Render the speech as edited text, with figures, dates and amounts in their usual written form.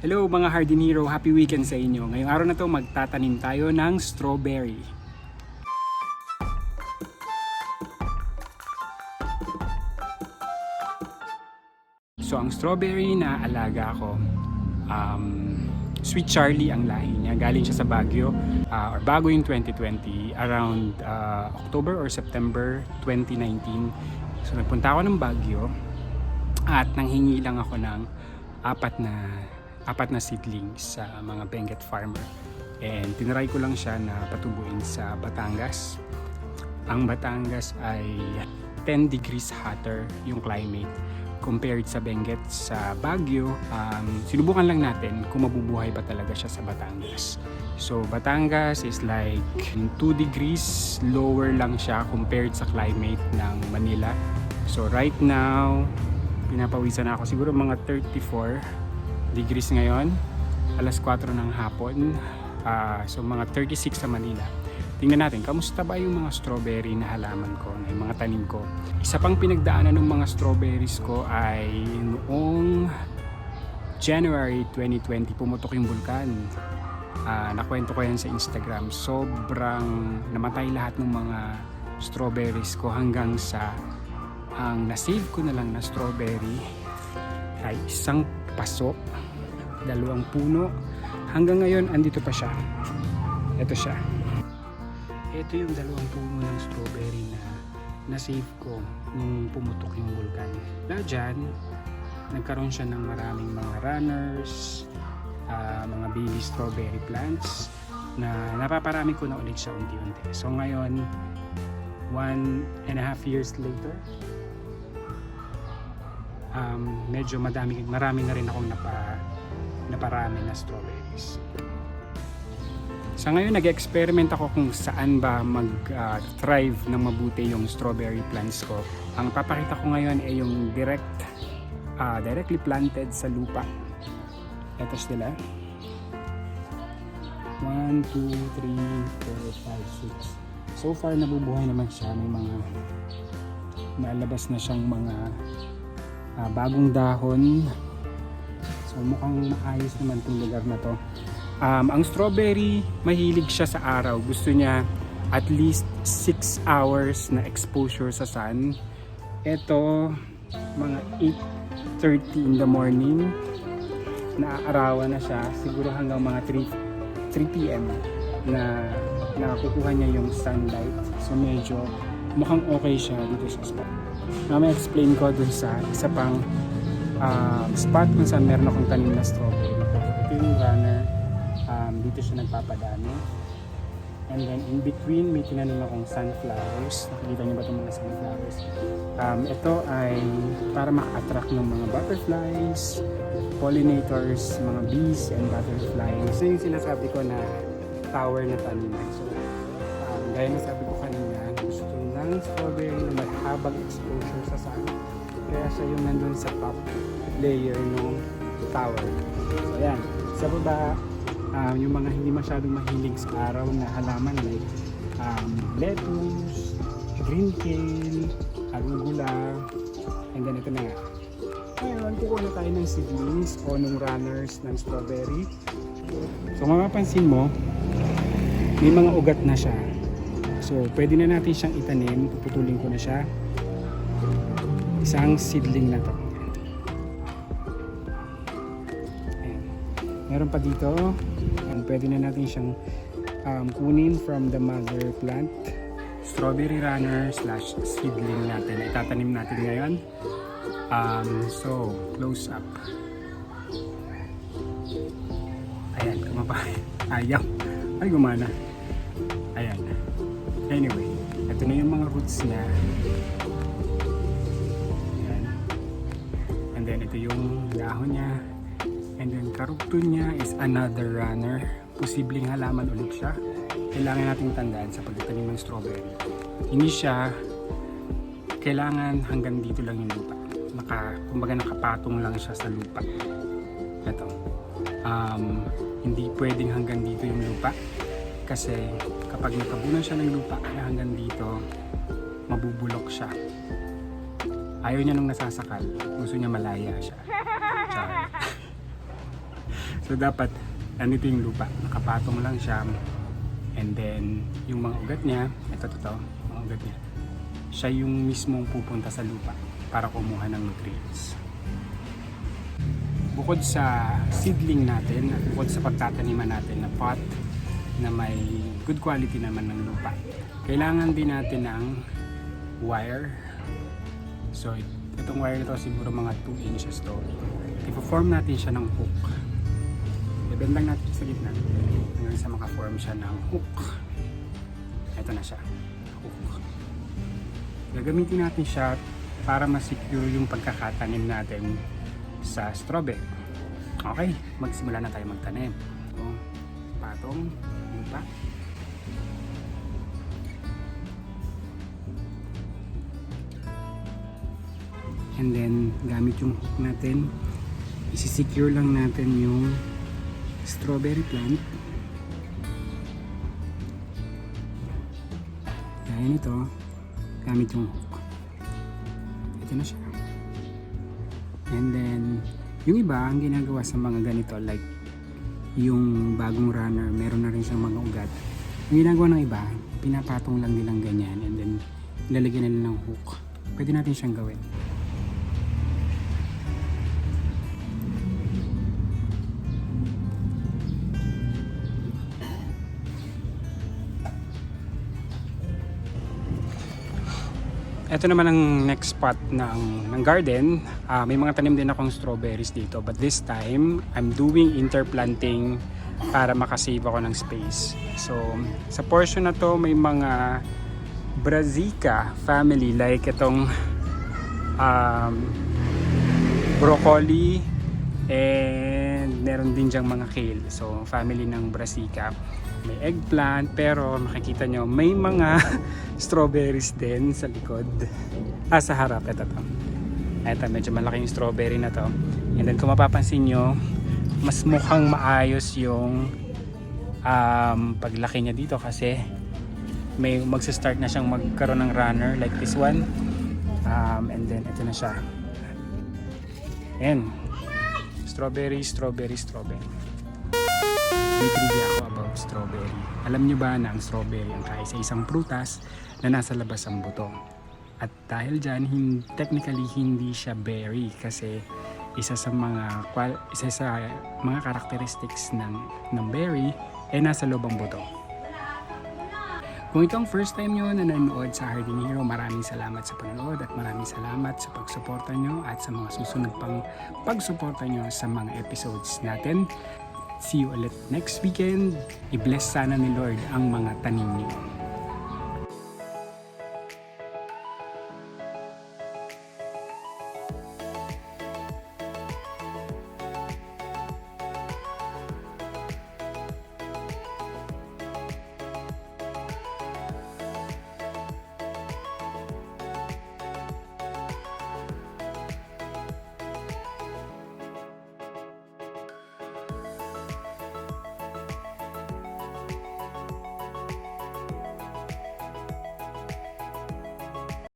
Hello mga Hardin Hero, happy weekend sa inyo. Ngayong araw na to magtatanim tayo ng strawberry. So ang strawberry na alaga ko, Sweet Charlie ang lahi niya. Galing siya sa Baguio, or bago yung 2020, around October or September 2019. So nagpunta ako ng Baguio at nanghingi lang ako ng apat na seedlings sa mga Benguet farmer, and tinry ko lang siya na patubuin sa Batangas. Ang Batangas ay 10 degrees hotter yung climate compared sa Benguet. Sa Baguio, sinubukan lang natin kung mabubuhay ba talaga siya sa Batangas. So Batangas is like 2 degrees lower lang siya compared sa climate ng Manila. So right now, pinapawisan ako siguro mga 34 degrees ngayon, alas 4 ng hapon. So mga 36 sa Manila. Tingnan natin, kamusta ba yung mga strawberry na halaman ko, na yung mga tanim ko. Isa pang pinagdaanan ng mga strawberries ko ay noong January 2020, pumutok yung bulkan. Nakwento ko yan sa Instagram. Sobrang namatay lahat ng mga strawberries ko hanggang sa ang nasave ko na lang na strawberry ay isang paso, 2 puno. Hanggang ngayon andito pa siya. Ito siya. Ito yung 2 puno ng strawberry na na-save ko nung pumutok yung vulkan. Dahil dyan, nagkaroon siya ng maraming mga runners, mga baby strawberry plants na napaparami ko na ulit siya unti-unti. So ngayon, 1.5 years later, medyo marami na rin akong naparami na strawberries. Sa ngayon, nag-experiment ako kung saan ba mag-thrive ng mabuti yung strawberry plants ko. Ang papakita ko ngayon ay yung directly planted sa lupa. Ito sila. 1, 2, 3, 4, 5, 6. So far, nabubuhay naman siya. May mga nalabas na siyang mga bagong dahon. So mukhang maayos naman itong lugar na to. Ang strawberry, mahilig siya sa araw. Gusto niya at least 6 hours na exposure sa sun. Ito, mga 8:30 in the morning, naaarawan na siya. Siguro hanggang mga 3 p.m. na nakukuha niya yung sunlight. So medyo mukhang okay siya dito sa spot. Explain ko dun sa isa pang spot kung saan meron akong tanim na strawberry. Ito yung runner. Dito siya nagpapadami. And then in between, may tinanim akong sunflowers. Nakikita niyo ba itong mga sunflowers? Ito ay para maka-attract ng mga butterflies, pollinators, mga bees and butterflies. So yung sinasabi ko na tower na taniman. So gaya na sabi ko kanina, gusto ng strawberry na mahabang exposure sa sun. Kaya siya yung nandun sa top layer ng tower. So ayan, sa baba, yung mga hindi masyadong mahilig sa araw na halaman like lettuce, green kale, arugula, and then ito na nga. Ngayon, kukuha na tayo ng seedlings o ng runners ng strawberry. So mapapansin mo, may mga ugat na siya. So pwede na natin siyang itanim. Puputulin ko na siya. Isang seedling na to. Ayan. Meron pa dito. Pwede na natin siyang kunin from the mother plant. Strawberry runner / seedling natin. Itatanim natin ngayon. So close up. Ayan, kumapay. Ayaw. Ay, gumana. Ayan. Anyway, ito na yung mga roots niya. Ayan. And then ito yung dahon niya. And then karugtun niya is another runner. Posibleng halaman ulit siya. Kailangan nating tandaan sa pagtatanim ng strawberry. Hindi siya kailangan hanggang dito lang yung lupa. Kumbaga nakapatong lang siya sa lupa. Ito. Hindi pwedeng hanggang dito yung lupa. Kasi kapag nakabunan siya ng lupa na hanggang dito, mabubulok siya. Ayaw niya nung nasasakal. Gusto niya malaya siya. So dapat nandito yung lupa, nakapatong lang siya. And then yung mga ugat niya, ito mga ugat niya, siya yung mismong pupunta sa lupa para kumuha ng nutrients. Bukod sa seedling natin at bukod sa pagtataniman natin na pot na may good quality naman ng lupa, kailangan din natin ng wire. So itong wire nito siguro mga 2 inches to. I-form natin siya ng hook. Ibendang natin sa gitna hanggang sa maka-form siya ng hook. Ito na siya, hook. Gagamitin natin siya para ma-secure yung pagkakatanim natin sa strawberry. Okay, magsimula na tayo magtanim. So, patong, lupa. And then, gamit yung hook natin, isi-secure lang natin yung strawberry plant. Gaya nito, gamit yung hook. Ito na siya. And then, yung iba, ang ginagawa sa mga ganito, like yung bagong runner, meron na rin siyang mga ugat. Ang ginagawa ng iba, pinapatong lang nilang ganyan and then ilalagyan nila ng hook. Pwede natin siyang gawin. Ito naman ang next spot ng garden. May mga tanim din akong strawberries dito, but this time I'm doing interplanting para makasave ako ng space. So sa portion na to may mga brassica family, like itong broccoli, and meron din dyang mga kale. So family ng brassica. May eggplant, pero makikita nyo may mga strawberries din sa likod. Sa harap, ito medyo malaki yung strawberry na to. And then kung mapapansin nyo, mas mukhang maayos yung paglaki niya dito kasi may magsa-start na siyang magkaroon ng runner like this one. And then ito na siya. Ayan, strawberry. May trivia ako about strawberry. Alam nyo ba na ang strawberry ang kaisa-isang prutas na nasa labas ang buto? At dahil dyan, technically hindi siya berry kasi isa sa mga characteristics ng berry ay nasa loob ang buto. Kung ito ang first time nyo na nanonood sa Hardin Hero, maraming salamat sa panonood at maraming salamat sa pagsuporta nyo at sa mga susunod pang pagsuporta nyo sa mga episodes natin. See you ulit next weekend. I-bless sana ni Lord ang mga tanim niyo.